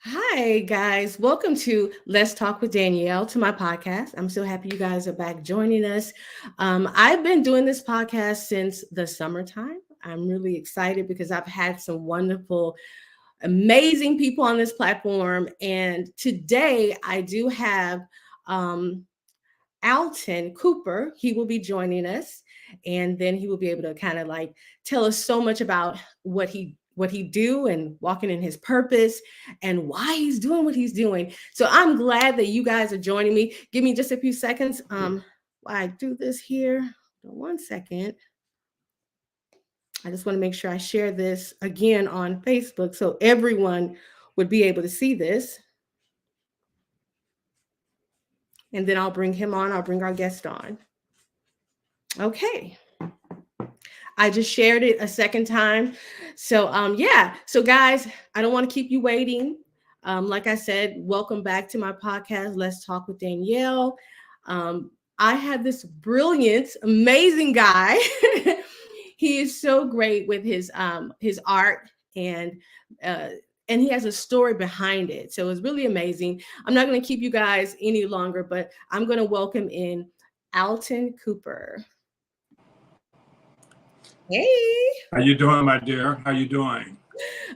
Hi, guys. Welcome to Let's Talk with Danuelle, to my podcast. I'm so happy you guys are back joining us. I've been doing this podcast since the summertime. I'm really excited because I've had some wonderful, amazing people on this platform. And today I do have um, Alton Cooper. He will be joining us, and then he will be able to kind of like tell us so much about what he do and walking in his purpose and why he's doing what he's doing. So I'm glad that you guys are joining me. Give me just a few seconds. While I do this here. 1 second. I just want to make sure I share this again on Facebook so everyone would be able to see this. And then I'll bring him on. I'll bring our guest on. Okay. I just shared it a second time. So guys, I don't want to keep you waiting. Like I said, welcome back to my podcast, Let's Talk with Danuelle. I have this brilliant, amazing guy. He is so great with his art and uh, and he has a story behind it. So it's really amazing. I'm not going to keep you guys any longer, but I'm going to welcome in Alton Cooper. Hey. How you doing, my dear? How you doing?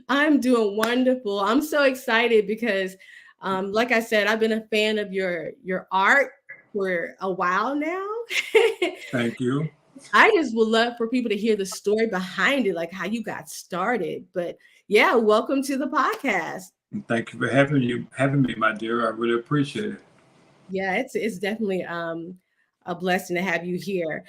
I'm doing wonderful. I'm so excited because, like I said, I've been a fan of your art for a while now. Thank you. I just would love for people to hear the story behind it, like how you got started. But yeah, welcome to the podcast. And thank you for having me, my dear. I really appreciate it. Yeah, it's definitely a blessing to have you here.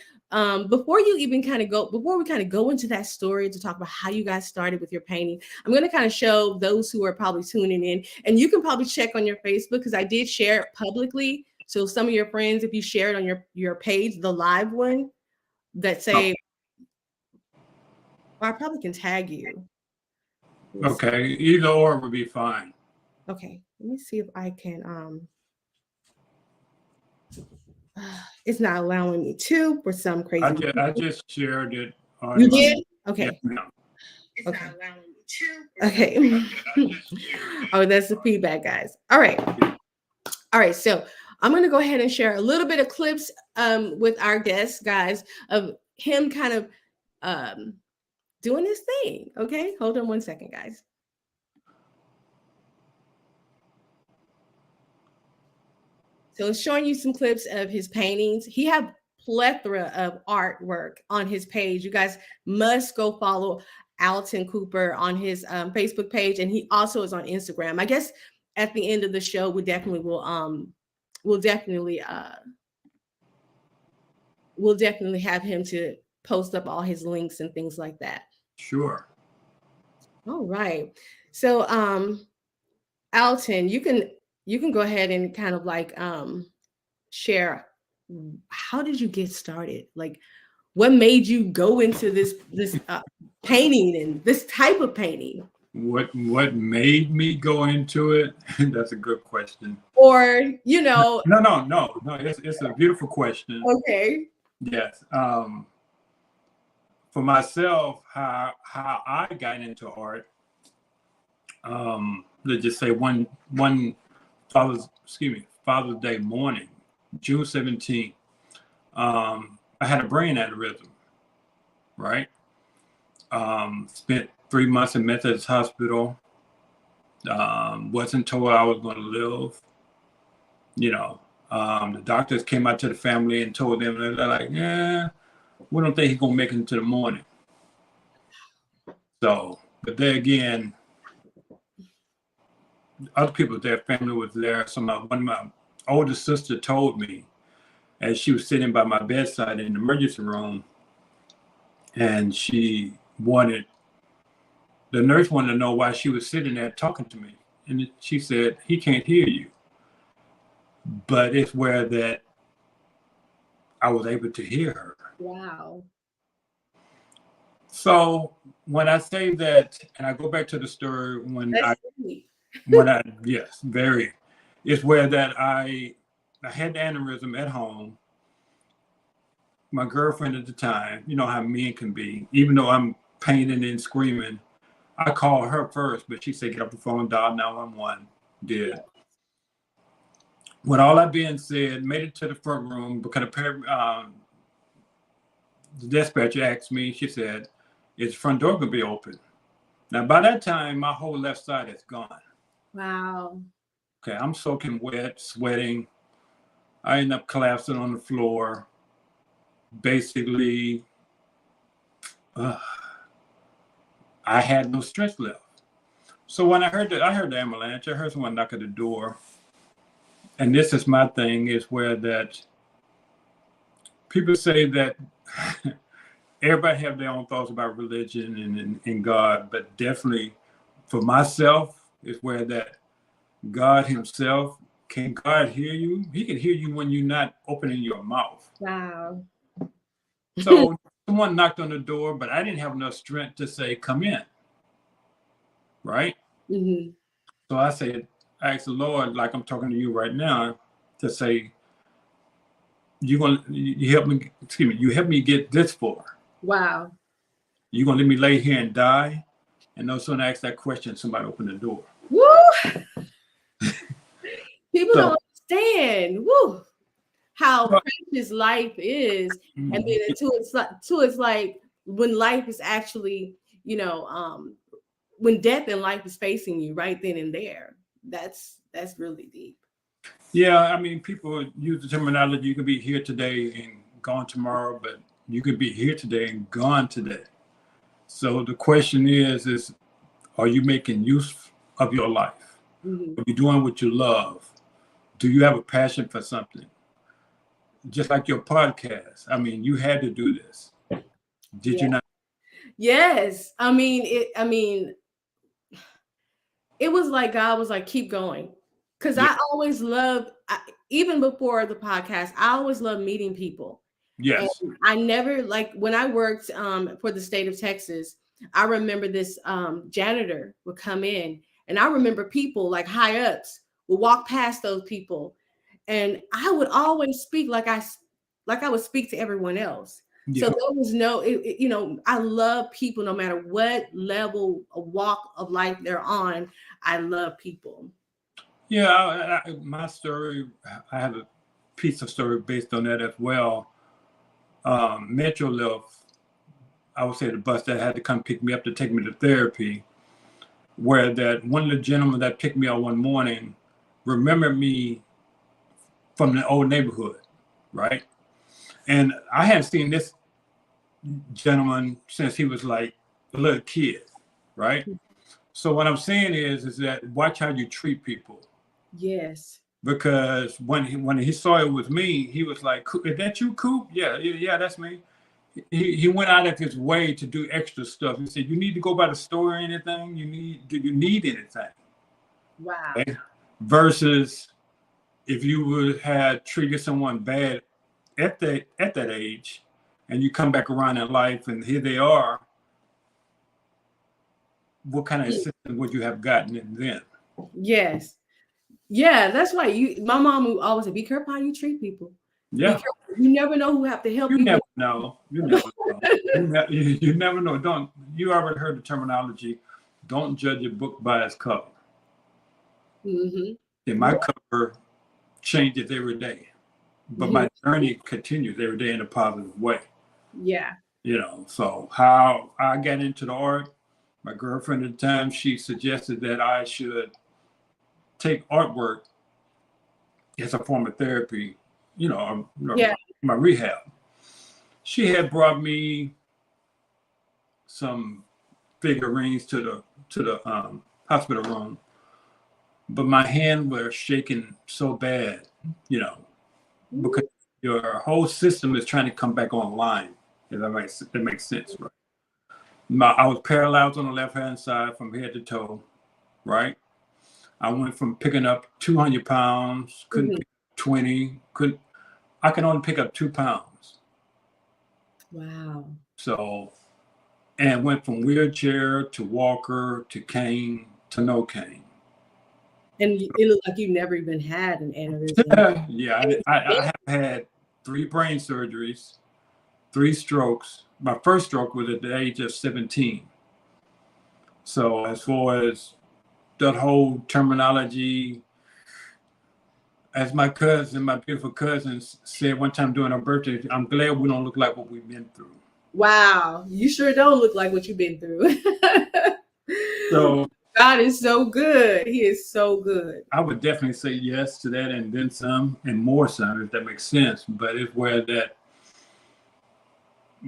Before you even kind of go, before we kind of go into that story to talk about how you guys started with your painting, I'm going to kind of show those who are probably tuning in, and you can probably check on your Facebook because I did share it publicly. So some of your friends, if you share it on your page, the live one that Oh, say, or I probably can tag you. okay, either or would be fine. Okay, let me see if I can. It's not allowing me to for some I crazy just, I reason. just shared it You on my. did? Yes, Okay. ma'am. Okay. Okay. Oh, that's the feedback, guys. All right. All right. So I'm going to go ahead and share a little bit of clips with our guests, guys, of him kind of um, doing his thing. Okay. Hold on 1 second, guys. So it's showing you some clips of his paintings. He have plethora of artwork on his page. You guys must go follow Alton Cooper on his Facebook page, and he also is on Instagram. I guess at the end of the show, we'll definitely we'll definitely have him to post up all his links and things like that. Sure. All right. So Alton, you can go ahead and kind of like share, how did you get started? Like, what made you go into this painting and this type of painting? What made me go into it? That's a good question. Or No. It's a beautiful question. okay. Yes. For myself, how I got into art. Let's just say one Father's Day morning, June 17th. I had a brain aneurysm, right? Spent 3 months in Methodist Hospital. Wasn't told I was going to live. The doctors came out to the family and told them, they're like, yeah, we don't think he's going to make it into the morning. So, but there again, other people, their family was there. One of my older sister told me as she was sitting by my bedside in the emergency room, and the nurse wanted to know why she was sitting there talking to me. And she said, he can't hear you. But it's where that I was able to hear her. Wow. So when I say that, and I go back to the story yes, very, it's where that I had the aneurysm at home. My girlfriend at the time, you know how men can be, even though I'm painting and screaming, I called her first, but she said, get off the phone, dial 911. Did. With all that being said, made it to the front room because the dispatcher asked me, she said, is the front door going to be open? Now, by that time, my whole left side is gone. Wow. Okay, I'm soaking wet, sweating. I end up collapsing on the floor. Basically, I had no strength left. So when I heard the avalanche, I heard someone knock at the door. And this is my thing, is where that people say that everybody have their own thoughts about religion and God, but definitely for myself is where that God himself, can God hear you? He can hear you when you're not opening your mouth. Wow. So someone knocked on the door, but I didn't have enough strength to say, come in. Right? Mm-hmm. So I asked the Lord, like I'm talking to you right now, to say, you help me, you help me get this far. Wow. You're gonna let me lay here and die? And no sooner I asked that question, somebody opened the door. Woo! People don't understand. Woo! How precious life is, and then it's like when life is actually, when death and life is facing you right then and there. That's really deep. Yeah, I mean, people use the terminology, you could be here today and gone tomorrow, but you could be here today and gone today. So the question is are you making use of your life? Mm-hmm. Are you doing what you love? Do you have a passion for something? Just like your podcast. I mean, you had to do this. Did you not? Yes. I mean, it was like God was like, keep going. Because I always loved, even before the podcast, I always loved meeting people. Yes. And I never, like when I worked for the state of Texas, I remember this janitor would come in, and I remember people like high ups would walk past those people, and I would always speak like I would speak to everyone else. Yeah. So there was no, I love people no matter what level of walk of life they're on. I love people. Yeah, my story, I have a piece of story based on that as well. Metro left, I would say the bus that had to come pick me up to take me to therapy, where that one of the gentlemen that picked me up one morning remembered me from the old neighborhood, right? And I hadn't seen this gentleman since he was like a little kid, right? So what I'm saying is that watch how you treat people. Yes. Because when he saw it was me, he was like, "Is that you, Coop? Yeah, that's me." He went out of his way to do extra stuff. He said, "You need to go by the store or anything? Do you need anything?" Wow. Okay? Versus if you would have treated someone bad at that age, and you come back around in life, and here they are. What kind of assistance would you have gotten in then? Yes. Yeah, that's why my mom would always say, be careful how you treat people. Yeah. You never know who have to help you. You never know. You never know. You never know. You already heard the terminology, don't judge a book by its cover. Mm-hmm. And my cover changes every day, but my journey continues every day in a positive way. Yeah. So how I got into the art, my girlfriend at the time, she suggested that I should take artwork as a form of therapy, my rehab. She had brought me some figurines to the hospital room, but my hand was shaking so bad, because your whole system is trying to come back online. If that makes sense, right? I was paralyzed on the left hand side from head to toe, right? I went from picking up 200 pounds, couldn't pick 20, I can only pick up 2 pounds. Wow. So, and went from wheelchair to walker to cane to no cane. And it looked like you never even had an aneurysm. Yeah, I have had 3 brain surgeries, 3 strokes. My first stroke was at the age of 17. So as far as that whole terminology, as my beautiful cousins said one time during our birthday, I'm glad we don't look like what we've been through. Wow, you sure don't look like what you've been through. So God is so good. He is so good. I would definitely say yes to that, and then some, and more some, if that makes sense. But it's where that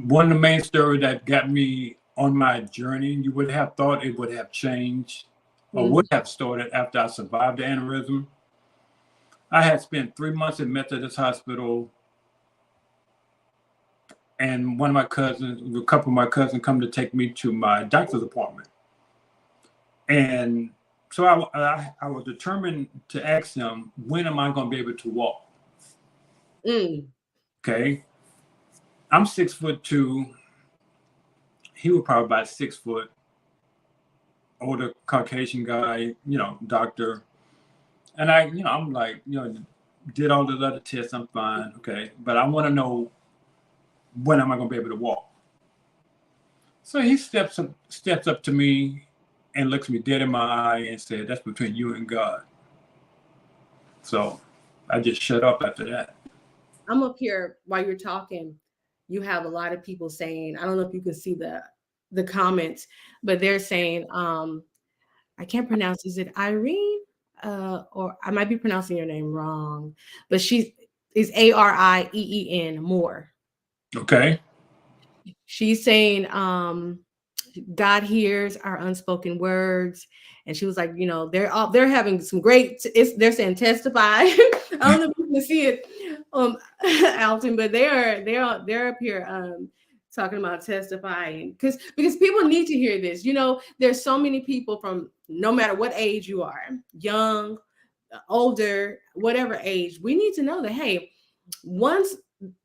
one of the main story that got me on my journey, you would have thought it would have changed or would have started after I survived the aneurysm. I had spent 3 months in Methodist Hospital, and a couple of my cousins come to take me to my doctor's appointment. And so I was determined to ask them, when am I going to be able to walk? Okay. I'm 6'2". He was probably about 6 foot. Older Caucasian guy, doctor. And I'm like, did all the other tests, I'm fine. Okay. But I want to know, when am I going to be able to walk? So he steps up to me and looks me dead in my eye and said, that's between you and God. So I just shut up after that. I'm up here while you're talking. You have a lot of people saying, I don't know if you can see the comments, but they're saying, I can't pronounce, is it Irene? Or I might be pronouncing your name wrong, but she is Arien Moore. Okay. She's saying, God hears our unspoken words. And she was like, they're having some great, they're saying testify. I don't know if you can see it, Alton, but they're up here talking about testifying because people need to hear this. There's so many people from no matter what age you are, young, older, whatever age, we need to know that, hey, once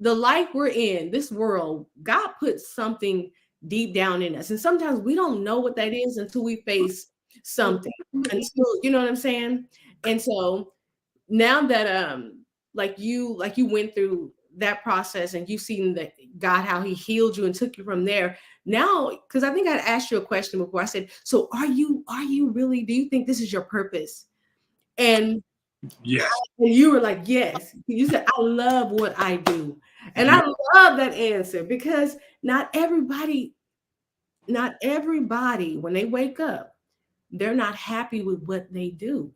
the life we're in, this world, God puts something deep down in us. And sometimes we don't know what that is until we face something. Until, you know what I'm saying? And so now that like you went through that process and you've seen that God, how he healed you and took you from there. Now, because I think I asked you a question before. I said, so are you really, do you think this is your purpose? And yes. And you were like, yes. You said, I love what I do. And I love that answer because not everybody, when they wake up, they're not happy with what they do.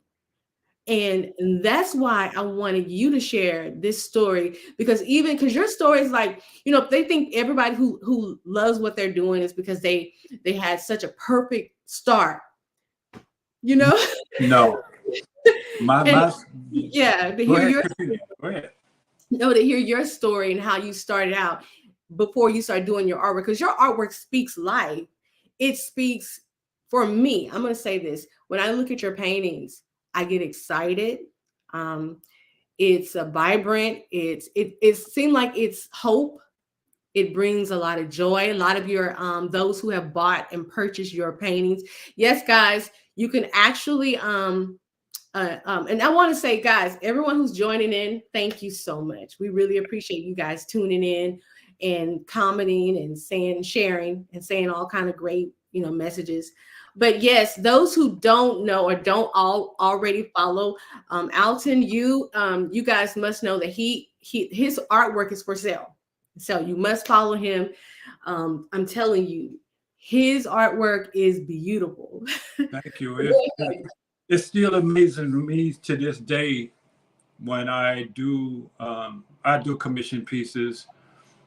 And that's why I wanted you to share this story, because your story is like, they think everybody who loves what they're doing is because they had such a perfect start, No. Yeah, to hear your story. Go ahead. To hear your story and how you started out before you started doing your artwork, because your artwork speaks life. It speaks, for me, I'm going to say this. When I look at your paintings, I get excited. It's a vibrant. It seems like it's hope. It brings a lot of joy. A lot of your those who have bought and purchased your paintings. Yes, guys, you can actually and I want to say, guys, everyone who's joining in, thank you so much. We really appreciate you guys tuning in and commenting and sharing and saying all kind of great, messages. But yes, those who don't know or don't already follow Alton, you guys must know that his artwork is for sale. So you must follow him. I'm telling you, his artwork is beautiful. Thank you. It's still amazing to me to this day when I do commission pieces.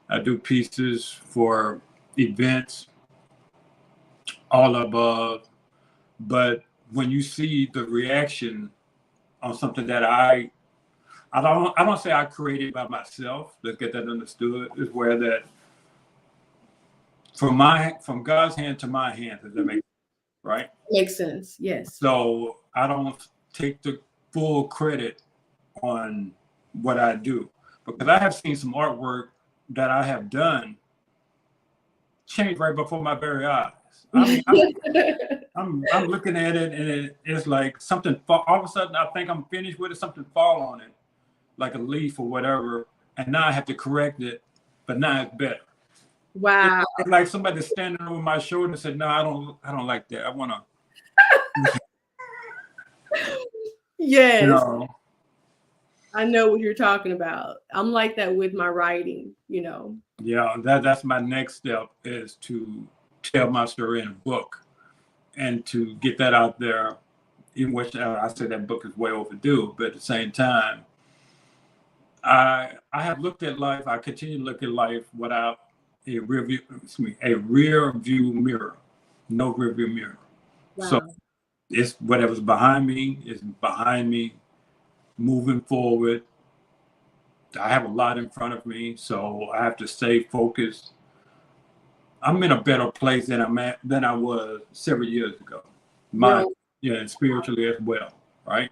I do pieces for events, all above. But when you see the reaction on something that I don't say I created by myself. Let's get that understood. Is where that from God's hand to my hand. Does that make sense? Right? Makes sense. Yes. So I don't take the full credit on what I do, because I have seen some artwork that I have done change right before my very eyes. I mean, I'm looking at it and it's like something all of a sudden I think I'm finished with it, something fall on it, like a leaf or whatever, and now I have to correct it, but now it's better. Wow. It's like somebody standing over my shoulder and said, "No, I don't like that. I want to, you Yes, know." I know what you're talking about. I'm like that with my writing, you know. Yeah, that's my next step is to tell my story in a book and to get that out there. In which I said that book is way overdue, but at the same time, I have looked at life. I continue to look at life without a rear view mirror, no rear view mirror. So Wow. it's whatever's behind me is behind me. Moving forward, I have a lot in front of me, so I have to stay focused. I'm in a better place than I was several years ago. My Bro. Yeah, and spiritually as well, right?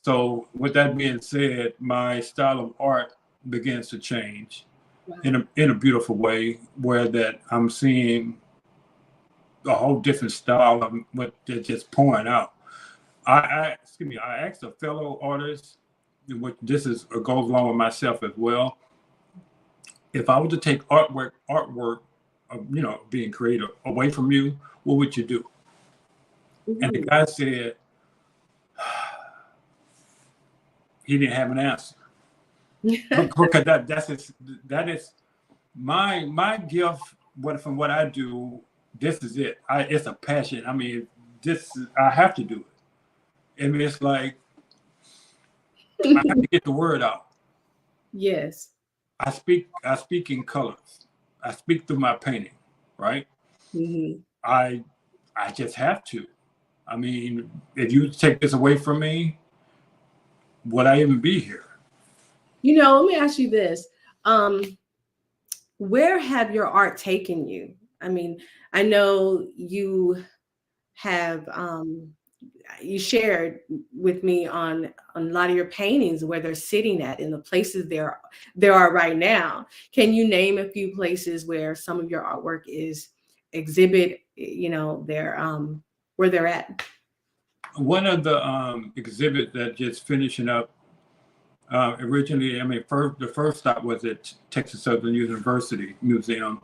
So with that being said, my style of art begins to change Wow. in a beautiful way, where that I'm seeing a whole different style of what they're just pouring out. I asked a fellow artist, which this is goes along with myself as well. If I were to take artwork, being creative away from you, what would you do? And the Mhm. guy said he didn't have an answer because that is my gift. What from what I do, this is it. It's a passion. I mean, I have to do it. I mean, it's like I have to get the word out. Yes. I speak in colors. I speak through my painting, right? Hmm. I I just have to. I mean, if you take this away from me, would I even be here? You know, let me ask you this. Um, where have your art taken you? I mean, I know have you shared with me on a lot of your paintings where they're sitting at in the places there are right now. Can you name a few places where some of your artwork is exhibit, you know, they're where they're at? One of the exhibits that just finishing up originally, I mean, the first stop was at Texas Southern University Museum.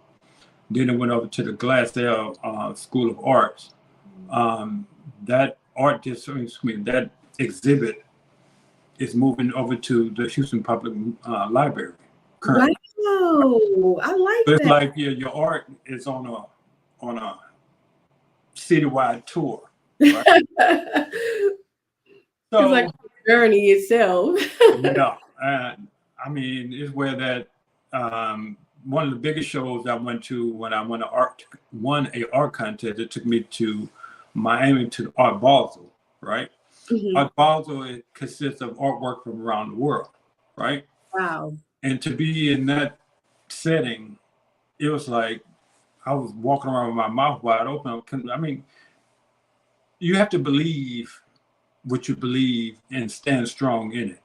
Then it went over to the Glassell School of Arts. Um, that that exhibit is moving over to the Houston Public Library currently. Wow, I So like it's that. like your art is on a citywide tour, right? It's like So a journey itself. yeah, I mean, it's where that one of the biggest shows I went to when I won a art contest. It took me to Miami to Art Basel, right? Mhm. Art Basel, it consists of artwork from around the world, right? Wow. And to be in that setting, it was like I was walking around with my mouth wide open. I mean, you have to believe what you believe and stand strong in it,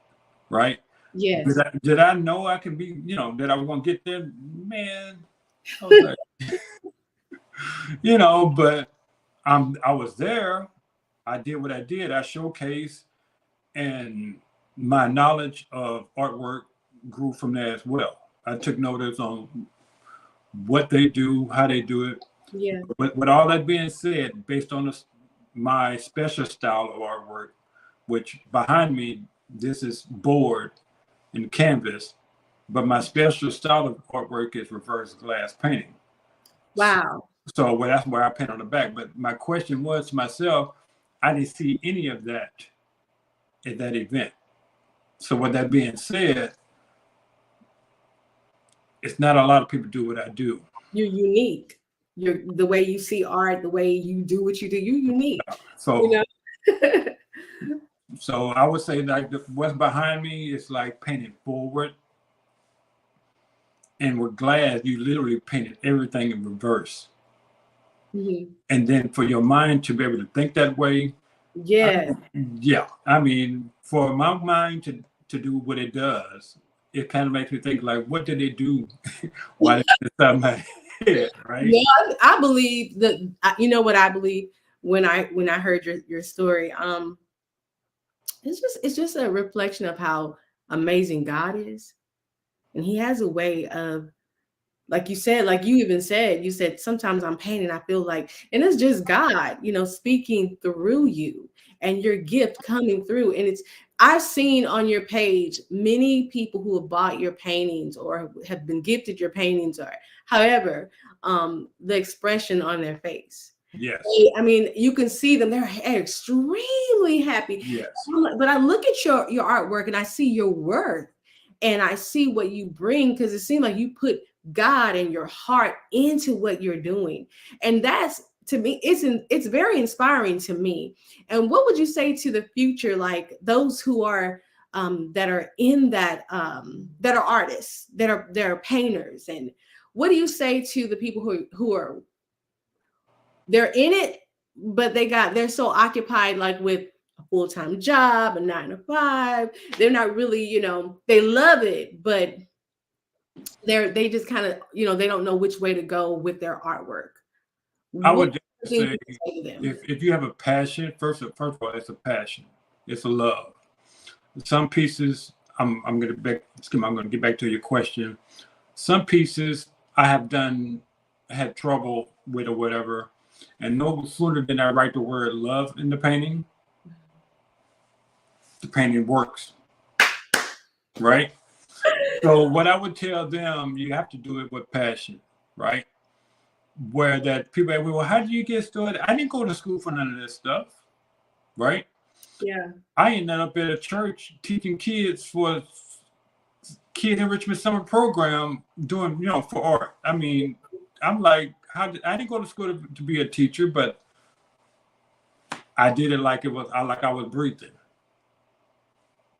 right? Yes. Did I know I could be, that I was gonna get there? Man, I was like, but I was there. I did what I did. I showcased, and my knowledge of artwork grew from there as well. I took notice on what they do, how they do it. Yeah. But with all that being said, based on my special style of artwork, which behind me, this is board and canvas, but my special style of artwork is reverse glass painting. Wow. So well, that's where I paint on the back. But my question was to myself, I didn't see any of that at that event. So with that being said, it's not a lot of people do what I do. You're unique. You're the way you see art, the way you do what you do. You're unique. You So know. so I would say like what's behind me is like painted forward, and with glass you literally painted everything in reverse. Mhm. And then for your mind to be able to think that way, Yes. yeah, I mean, for my mind to do what it does, it kind of makes me think like, what did it do while it's inside my head, right? Yeah, I believe that. You know what I believe when I heard your story. It's just a reflection of how amazing God is, and He has a way of like you said, like you even said, you said sometimes I'm painting, I feel like, and it's just God, speaking through you and your gift coming through. And I've seen on your page many people who have bought your paintings or have been gifted your paintings, or however, the expression on their face. Yes. I mean, you can see them; they're extremely happy. Yes. But I look at your artwork and I see your worth, and I see what you bring, because it seems like you put God and your heart into what you're doing, and that's, to me, it's very inspiring to me. And what would you say to the future, like those who are that are in that are artists, that are painters, and what do you say to the people who are they're in it, but they're so occupied, like with a full-time job, a 9 to 5. They're not really, they love it, but they just kind of, they don't know which way to go with their artwork. I What would things say, would you say to them? if you have a passion, first of all, it's a passion. It's a love. Some pieces, I'm going to get back to your question. Some pieces I have had trouble with or whatever, and no sooner than I write the word love in the painting works, right? So what I would tell them, you have to do it with passion, right? Where that people say, well, how did you get started? I didn't go to school for none of this stuff, right? Yeah. I ended up at a church teaching kids for kid enrichment summer program, doing, for art. I mean, I'm like, I didn't go to school to be a teacher, but I did it like I was breathing.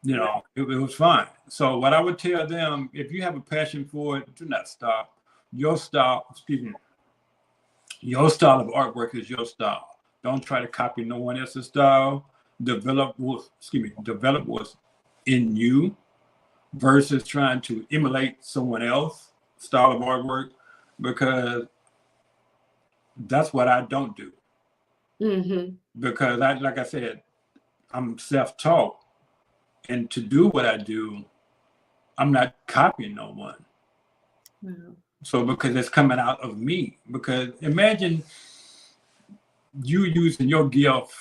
It was fine. So what I would tell them, if you have a passion for it, do not stop. Your style of artwork is your style. Don't try to copy no one else's style. Develop what's in you versus trying to emulate someone else's style of artwork, because that's what I don't do. Mm-hmm. Because like I said, I'm self-taught, and to do what I do, I'm not copying no one. Wow. So because it's coming out of me. Because imagine you using your gift.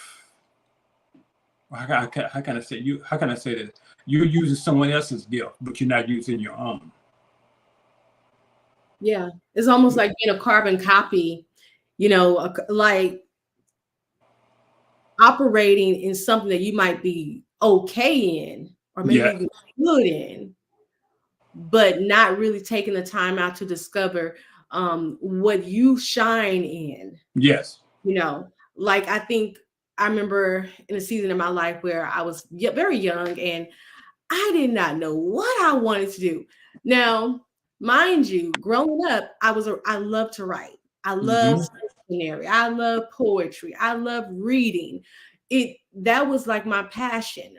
How can I say you? How can I say this? You're using someone else's gift, but you're not using your own. Yeah, it's almost like being a carbon copy, like operating in something that you might be okay in, or maybe Yeah. even good in, but not really taking the time out to discover what you shine in. Yes. Like I remember in a season of my life where I was very young and I did not know what I wanted to do. Now, mind you, growing up, I love to write. I love dictionary. I love poetry. I love reading. That was like my passion.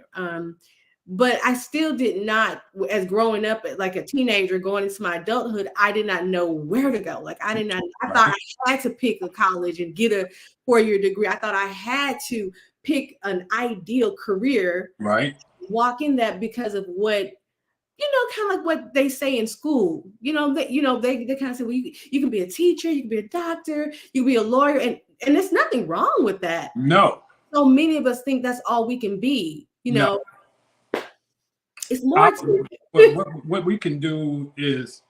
But I still did not, as growing up, like a teenager going into my adulthood, I did not know where to go. Like I thought I had to pick a college and get a 4-year degree. I thought I had to pick an ideal career, Right. walk in that, because of what, kind of like what they say in school. They kind of say, well, you can be a teacher, you can be a doctor, you can be a lawyer, and there's nothing wrong with that. No. So many of us think that's all we can be. No. It's more what we can do is,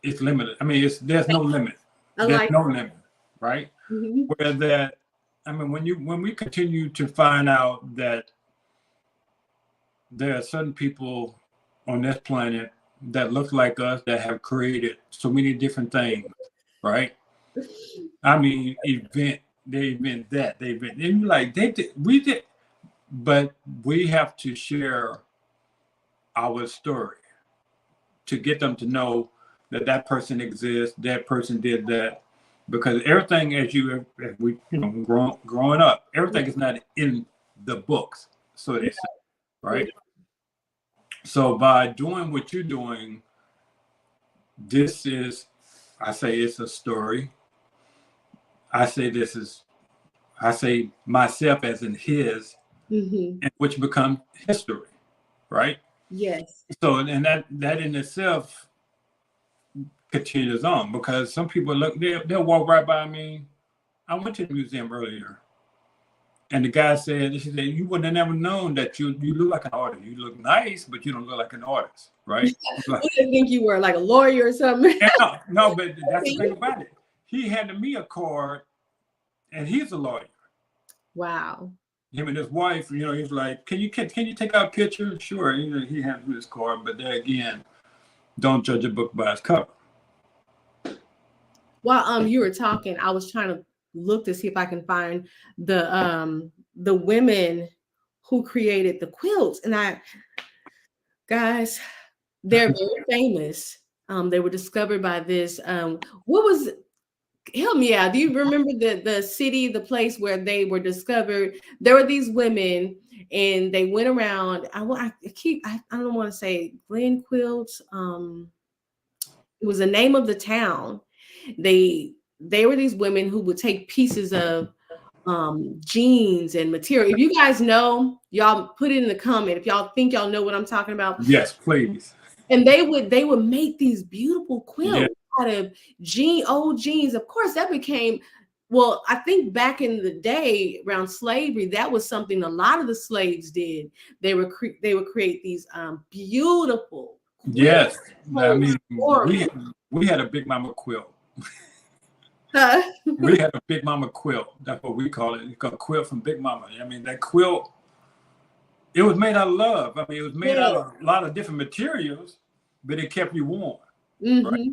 it's limited. I mean, there's no limit. There's no limit, right? Mm-hmm. Where that, I mean, when we continue to find out that there are certain people on this planet that look like us that have created so many different things, right? I mean, they invent that, and like we did, but we have to share our story to get them to know that person exists, that person did that, because everything, as we growing up, everything is not in the books, so they say, right? So by doing what you're doing, I say it's a story. I say myself as in his, and which becomes history, right? Yes. So, and that in itself continues on, because some people look, they'll walk right by me. I went to the museum earlier, and the guy said, you would have never known that you look like an artist. You look nice, but you don't look like an artist, right? Like, What do you think you were, like a lawyer or something? no, but that's the thing about it. He handed me a card, and he's a lawyer. Wow. Him and his wife, he's like, can you take out a picture? Sure. He handed me his card, but there again, don't judge a book by its cover. While you were talking, I was trying to look to see if I can find the women who created the quilts, and guys, they're very famous. They were discovered by this. Help me out. Do you remember the city, the place where they were discovered? There were these women, and they went around. I don't want to say Glen Quilts. It was the name of the town. They were these women who would take pieces of jeans and material. If you guys know, y'all put it in the comment if y'all think y'all know what I'm talking about. Yes, please. And they would make these beautiful quilts Yeah. out of old jeans. Of course, that became, well, I think back in the day around slavery, that was something a lot of the slaves did. They would create these beautiful quilts. Yes. I mean, we had a Big Mama quilt. We had a Big Mama quilt. That's what we call it. It's called quilt from Big Mama. I mean, that quilt, it was made out of love. I mean, it was made out of a lot of different materials, but it kept you warm. Mm-hmm. Right?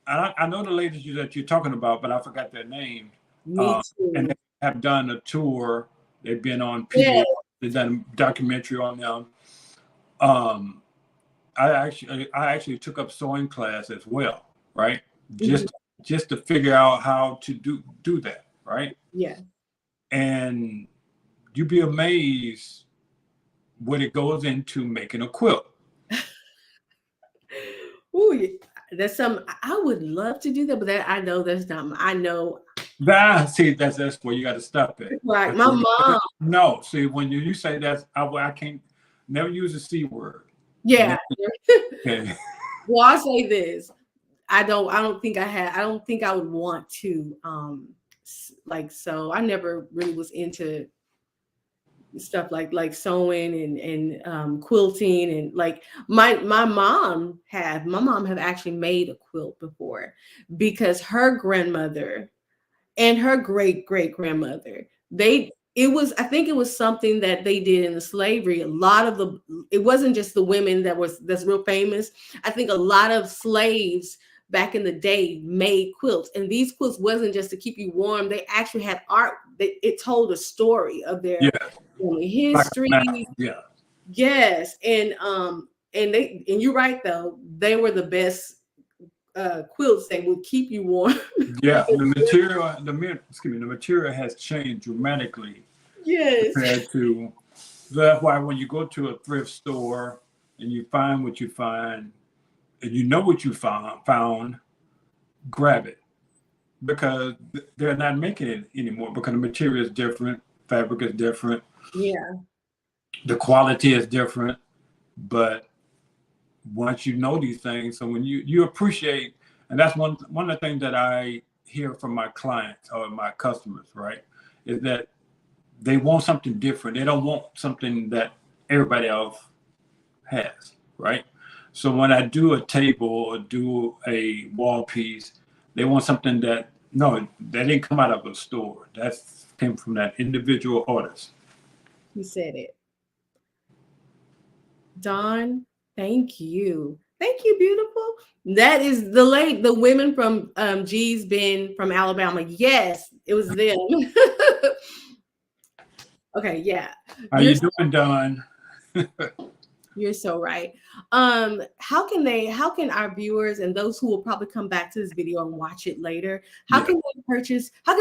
I know the ladies that you're talking about, but I forgot their name. Me too. And they have done a tour. They've been on PBS. They've done a documentary on them. I actually took up sewing class as well, right? Mm-hmm. Just to figure out how to do that, right? Yeah. And you'd be amazed what it goes into making a quilt. Ooh, that's something I would love to do that, but I know that's not. I know. See, that's where you got to stop it. Right, my mom. No, see, when you say that, I can't never use the C word. Yeah. Okay. Well, I'll say this. I don't think I would want to so I never really was into stuff like sewing and quilting, and like my mom have actually made a quilt before, because her grandmother and her great grandmother, I think it was something that they did in the slavery. It wasn't just the women that's real famous. I think a lot of slaves back in the day made quilts, and these quilts wasn't just to keep you warm. They actually had art. It told a story of their history. Yeah. Yes, and you're right though. They were the best quilts. They would keep you warm. Yeah, the material has changed dramatically. Yes. Compared to, that's why when you go to a thrift store and you find what you find, and you know what you found, grab it, because they're not making it anymore, because the material is different, fabric is different. Yeah. The quality is different, but once you know these things, so when you appreciate, and that's one of the things that I hear from my clients or my customers, right, is that they want something different. They don't want something that everybody else has, right? So when I do a table or do a wall piece, they want something that didn't come out of a store. That came from that individual artist. You said it. Dawn, thank you. Thank you, beautiful. That is the women from G's Ben from Alabama. Yes, it was them. Okay, yeah. How you doing, Dawn? You're so right. How can our viewers and those who will probably come back to this video and watch it later, how can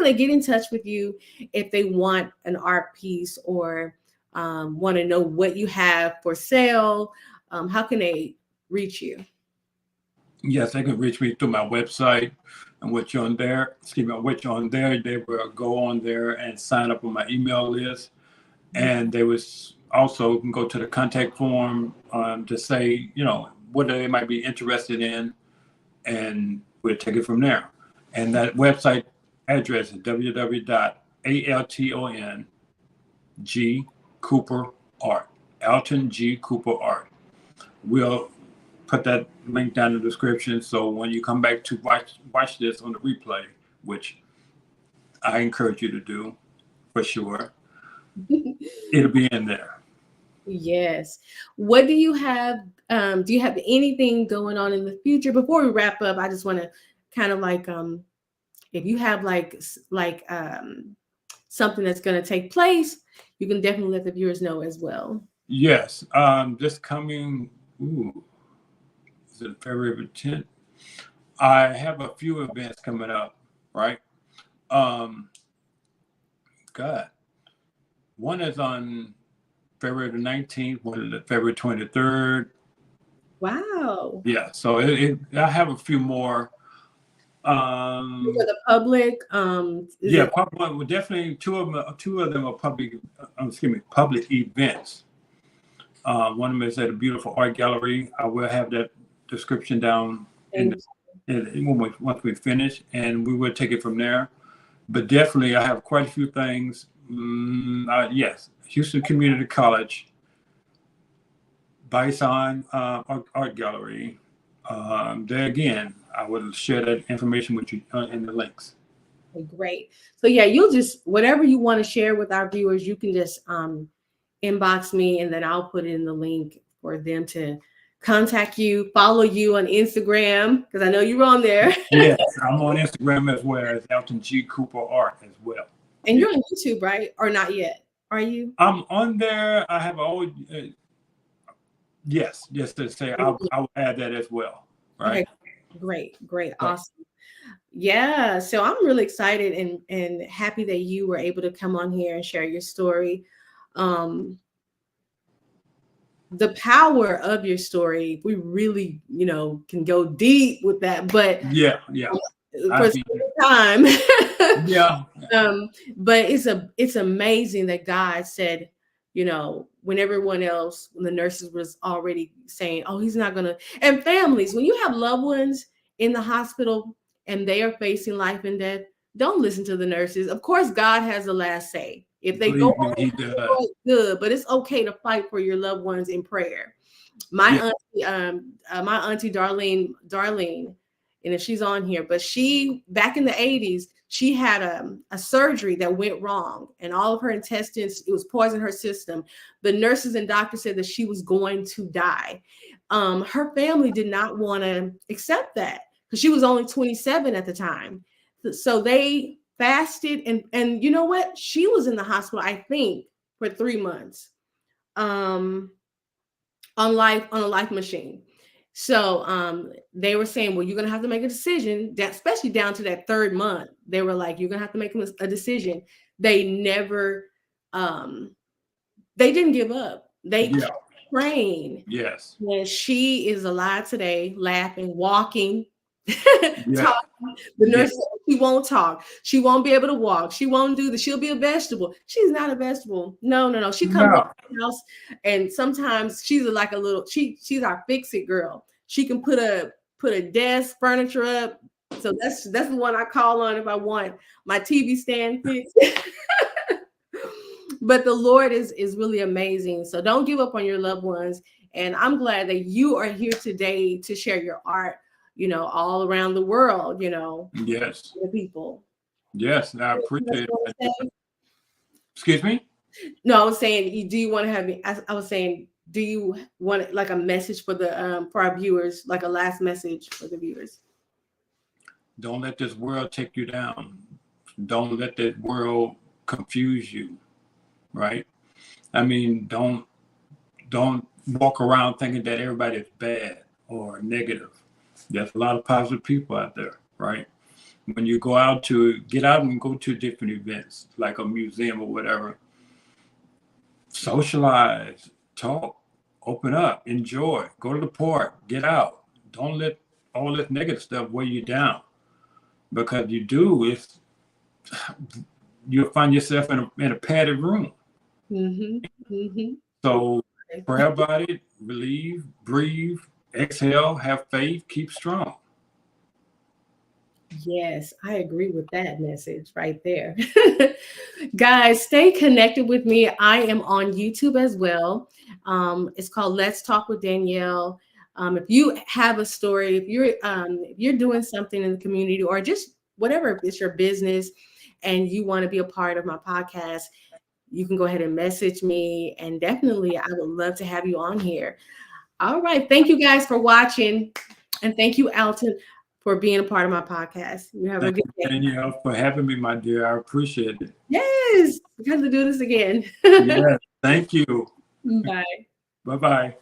they get in touch with you if they want an art piece or want to know what you have for sale? How can they reach you? Yes, they can reach me through my website, and which on there, they will go on there and sign up on my email list. And they was also can go to the contact form to say, what they might be interested in. and we'll take it from there. And that website address is www.alton.g.cooper.art. Alton G. Cooper Art. We'll put that link down in the description, so when you come back to watch this on the replay, which I encourage you to do for sure, it'll be in there. Yes. What do you have? Do you have anything going on in the future? Before we wrap up, I just want to kind of like if you have something that's going to take place, you can definitely let the viewers know as well. Yes. This coming, is it February 10th? I have a few events coming up, right? God. One is on February the 19th, one is February 23rd. Wow. Yeah, so I have a few more. For the public, yeah, public, definitely two of them are public. Public events. One of them is at a beautiful art gallery. I will have that description down once we finish, and we will take it from there. But definitely, I have quite a few things. Yes, Houston Community College, Bison Art Gallery. There again, I will share that information with you in the links. Great. So yeah, you'll just whatever you want to share with our viewers, you can just inbox me, and then I'll put in the link for them to contact you, follow you on Instagram, because I know you're on there. Yes, I'm on Instagram as well as Alton G. Cooper Art as well. And you're on YouTube, right? Or not yet? Are you? I'm on there. I have always yes, just to say I'll add that as well. Right. Okay. Great, awesome. Yeah, so I'm really excited and happy that you were able to come on here and share your story. The power of your story, we really, can go deep with that, but yeah, for some time. Yeah. But it's amazing that God said, when everyone else, when the nurses was already saying, oh, he's not gonna, and families, when you have loved ones in the hospital and they are facing life and death, don't listen to the nurses. Of course, God has the last say. If they go on, good, but it's okay to fight for your loved ones in prayer. My auntie Darlene, and if she's on here, but she back in the 80s, she had a surgery that went wrong, and all of her intestines, it was poisoning her system. The nurses and doctors said that she was going to die. Her family did not want to accept that because she was only 27 at the time. So they fasted, and you know what? She was in the hospital, I think, for 3 months, on a life machine. So they were saying, well, you're gonna have to make a decision, especially down to that 3rd month. They were like, you're gonna have to make a decision. They never, they didn't give up. They kept praying. Yes. And she is alive today, laughing, walking, talking. The nurse said she won't talk. She won't be able to walk. She won't do this. She'll be a vegetable. She's not a vegetable. No. She comes to the house, and sometimes she's like a little. She's our fix-it girl. She can put a desk, furniture up. So that's the one I call on if I want my TV stand fixed. But the Lord is really amazing. So don't give up on your loved ones. And I'm glad that you are here today to share your art, all around the world, Yes. The people. Yes, I appreciate it. Excuse me? No, I was saying, do you want to have, I was saying, do you want like a message for our viewers, like a last message for the viewers? Don't let this world take you down. Don't let this world confuse you. Right? I mean, don't walk around thinking that everybody is bad or negative. There's a lot of positive people out there, right? When you get out and go to different events, like a museum or whatever, socialize, talk, open up, enjoy, go to the park, get out. Don't let all this negative stuff weigh you down, because you do, you'll find yourself in a padded room. So pray about it, believe, breathe, exhale, have faith, keep strong. Yes, I agree with that message right there. Guys, stay connected with me. I am on YouTube as well. It's called Let's Talk with Danuelle. If you have a story, if you're doing something in the community or just whatever, if it's your business and you want to be a part of my podcast, you can go ahead and message me. And definitely, I would love to have you on here. All right. Thank you guys for watching. And thank you, Alton, for being a part of my podcast. You have a Thank good you, day. Danielle, for having me, my dear. I appreciate it. Yes, we got to do this again. Yes, thank you. Bye. Bye-bye.